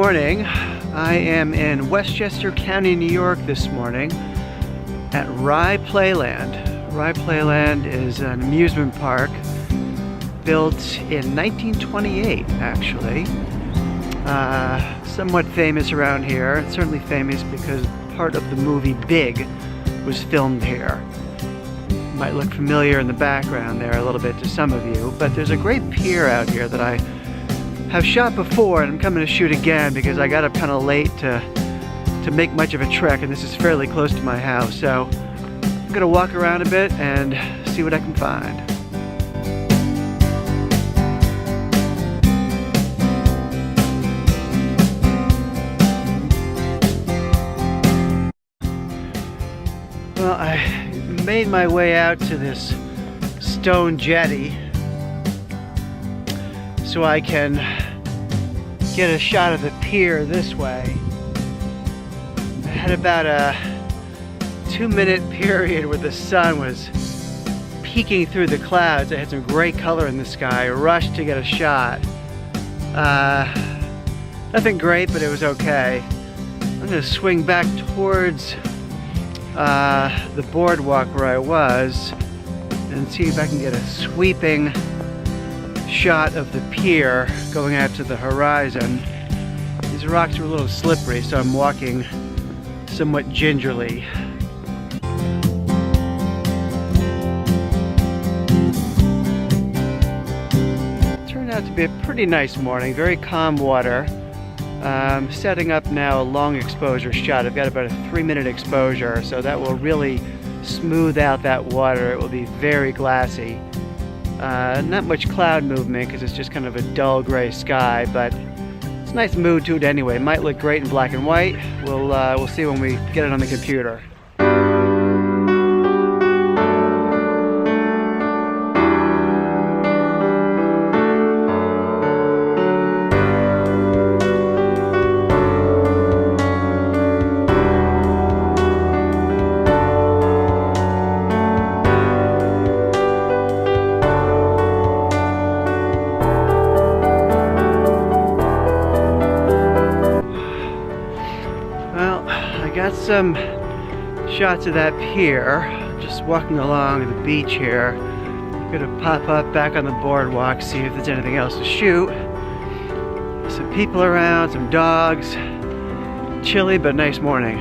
morning. I am in Westchester County, New York this morning at Rye Playland. Rye Playland is an amusement park built in 1928, actually. Somewhat famous around here. It's certainly famous because part of the movie Big was filmed here. Might look familiar in the background there a little bit to some of you, but there's a great pier out here that I have shot before, and I'm coming to shoot again because I got up kind of late to make much of a trek, and this is fairly close to my house. So I'm gonna walk around a bit and see what I can find. Well, I made my way out to this stone jetty so I can get a shot of the pier this way. I had about a 2-minute period where the sun was peeking through the clouds. I had some great color in the sky. I rushed to get a shot. Nothing great, but it was okay. I'm gonna swing back towards the boardwalk where I was and see if I can get a sweeping shot of the pier going out to the horizon. These rocks are a little slippery, so I'm walking somewhat gingerly. Turned out to be a pretty nice morning, very calm water. I'm setting up now a long exposure shot. I've got about a 3-minute exposure, so that will really smooth out that water. It will be very glassy. Not much cloud movement because it's just kind of a dull gray sky, but it's a nice mood to it anyway. It might look great in black and white. We'll see when we get it on the computer. Got some shots of that pier, just walking along the beach here. I'm gonna pop up back on the boardwalk, see if there's anything else to shoot. Some people around, some dogs. Chilly but nice morning.